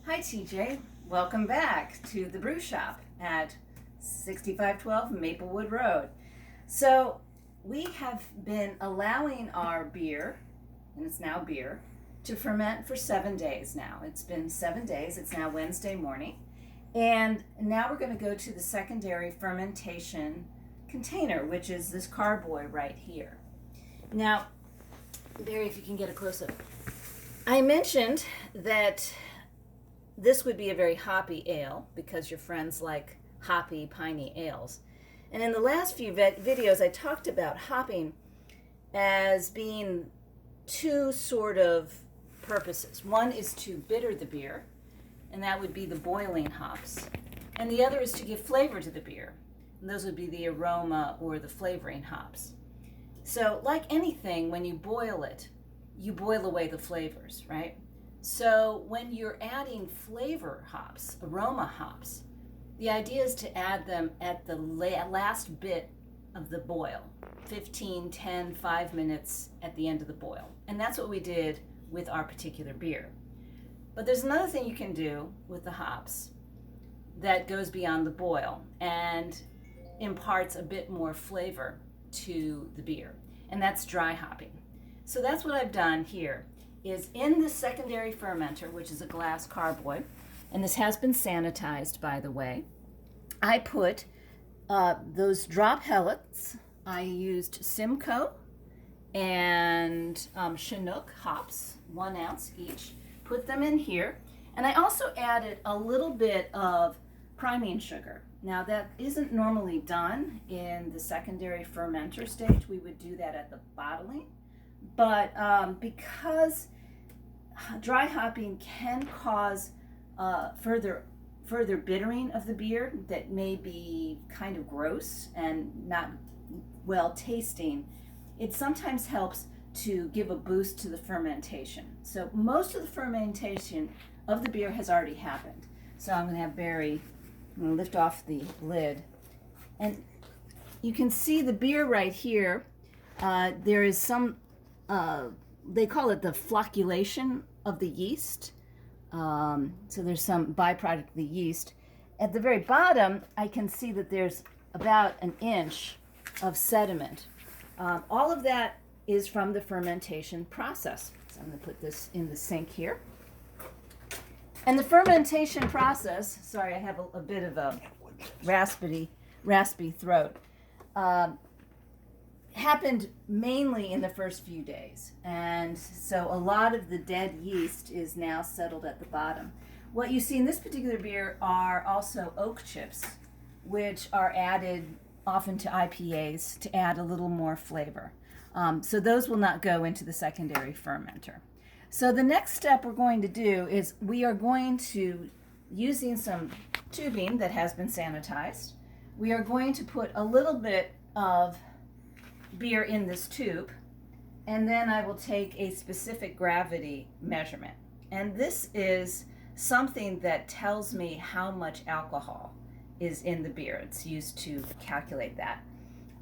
Hi TJ, welcome back to the brew shop at 6512 Maplewood Road. So we have been allowing our beer, and it's now beer, to ferment for 7 days now. It's been 7 days, it's now Wednesday morning. And now we're going to go to the secondary fermentation container, which is this carboy right here. Now, Barry, if you can get a close-up. I mentioned that this would be a very hoppy ale because your friends like hoppy, piney ales. And in the last few videos, I talked about hopping as being two sort of purposes. One is to bitter the beer, and that would be the boiling hops. And the other is to give flavor to the beer, and those would be the aroma or the flavoring hops. So like anything, when you boil it, you boil away the flavors, right? So when you're adding flavor hops, aroma hops, the idea is to add them at the last bit of the boil, 15, 10, 5 minutes at the end of the boil. And that's what we did with our particular beer. But there's another thing you can do with the hops that goes beyond the boil and imparts a bit more flavor to the beer, and that's dry hopping. So that's what I've done here. Is in the secondary fermenter, which is a glass carboy, and this has been sanitized, by the way. I put those drop pellets. I used Simcoe and Chinook hops, 1 ounce each. Put them in here, and I also added a little bit of priming sugar. Now that isn't normally done in the secondary fermenter stage. We would do that at the bottling. But because dry hopping can cause further bittering of the beer that may be kind of gross and not well tasting, it sometimes helps to give a boost to the fermentation. So most of the fermentation of the beer has already happened. So I'm going to have Barry lift off the lid. And you can see the beer right here. There is some they call it the flocculation of the yeast. So there's some byproduct of the yeast. At the very bottom, I can see that there's about an inch of sediment. All of that is from the fermentation process. So I'm going to put this in the sink here. And the fermentation process, sorry, I have a bit of a raspy throat, happened mainly in the first few days, and so a lot of the dead yeast is now settled at the bottom. What you see in this particular beer are also oak chips, which are added often to IPAs to add a little more flavor. So those will not go into the secondary fermenter. So the next step we're going to do is we are going to, using some tubing that has been sanitized, we are going to put a little bit of beer in this tube, and then I will take a specific gravity measurement. And this is something that tells me how much alcohol is in the beer. It's used to calculate that.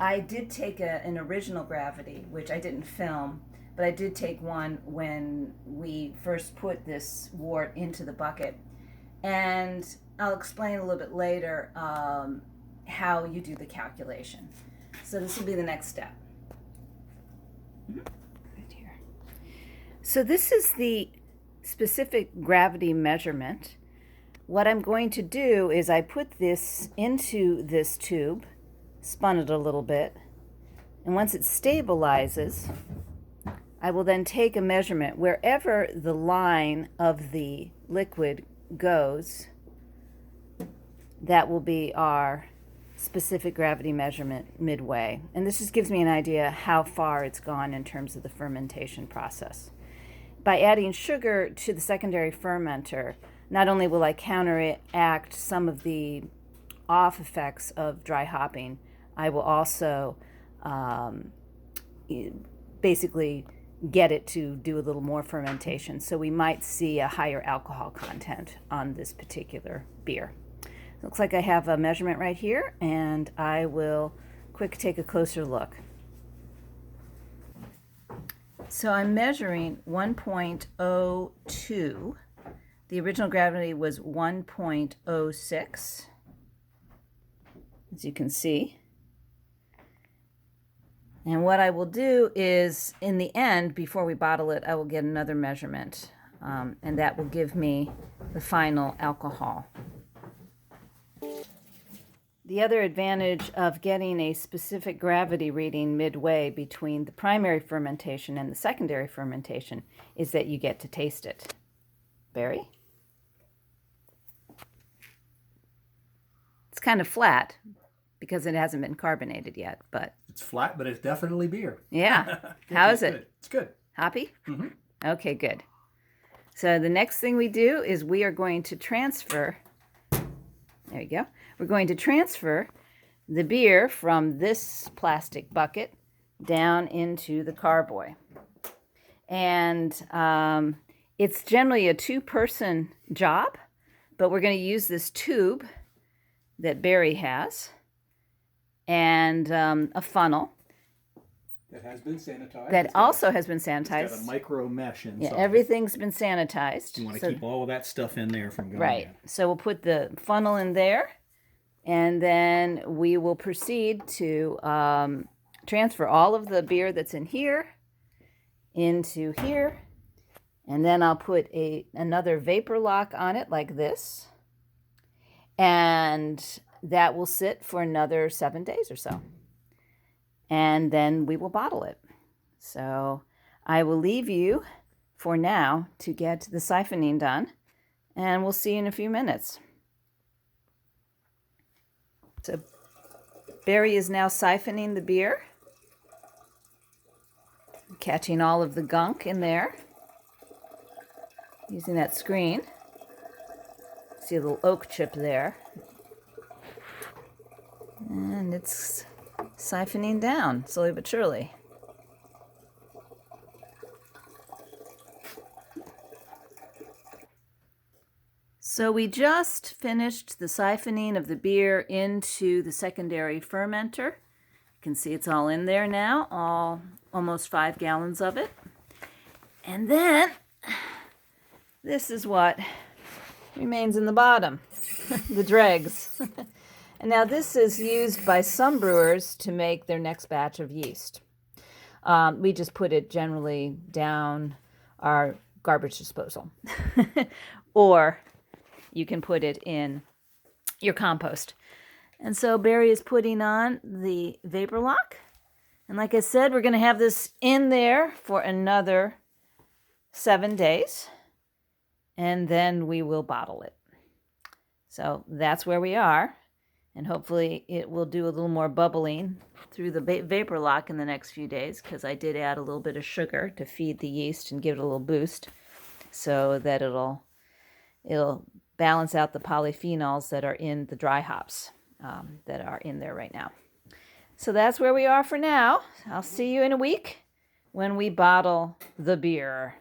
I did take an original gravity, which I didn't film, but I did take one when we first put this wort into the bucket. And I'll explain a little bit later how you do the calculation. So this will be the next step. Right here. So this is the specific gravity measurement. What I'm going to do is I put this into this tube, spun it a little bit, and once it stabilizes, I will then take a measurement. Wherever the line of the liquid goes, that will be our specific gravity measurement midway. And this just gives me an idea how far it's gone in terms of the fermentation process. By adding sugar to the secondary fermenter, not only will I counteract some of the off effects of dry hopping, I will also basically get it to do a little more fermentation. So we might see a higher alcohol content on this particular beer. Looks like I have a measurement right here, and I will take a closer look. So I'm measuring 1.02 The original gravity was 1.06, as you can see. And what I will do is, in the end, before we bottle it, I will get another measurement, and that will give me the final alcohol. The other advantage of getting a specific gravity reading midway between the primary fermentation and the secondary fermentation is that you get to taste it. Barry? It's kind of flat because it hasn't been carbonated yet, but... It's flat, but it's definitely beer. Yeah. How is it? Good. It's good. Hoppy? Mm-hmm. Okay, good. So the next thing we do is we are going to transfer... There you go. We're going to transfer the beer from this plastic bucket down into the carboy. And it's generally a two-person job, but we're going to use this tube that Barry has and a funnel. That has been sanitized. That also has been sanitized. It's got a micro mesh inside. Yeah, everything's been sanitized. You want to keep all of that stuff in there from going right. in. So we'll put the funnel in there, and then we will proceed to transfer all of the beer that's in here into here, and then I'll put another vapor lock on it like this, and that will sit for another 7 days or so. And then we will bottle it. So I will leave you for now to get the siphoning done, and we'll see you in a few minutes. So Barry is now siphoning the beer, catching all of the gunk in there, using that screen. See a little oak chip there. And it's siphoning down, slowly but surely. So we just finished the siphoning of the beer into the secondary fermenter. You can see it's all in there now, almost 5 gallons of it. And then this is what remains in the bottom, the dregs. And now this is used by some brewers to make their next batch of yeast. We just put it generally down our garbage disposal. Or you can put it in your compost. And so Barry is putting on the vapor lock. And like I said, we're going to have this in there for another 7 days. And then we will bottle it. So that's where we are. And hopefully it will do a little more bubbling through the vapor lock in the next few days, because I did add a little bit of sugar to feed the yeast and give it a little boost so that it'll balance out the polyphenols that are in the dry hops that are in there right now. So that's where we are for now. I'll see you in a week when we bottle the beer.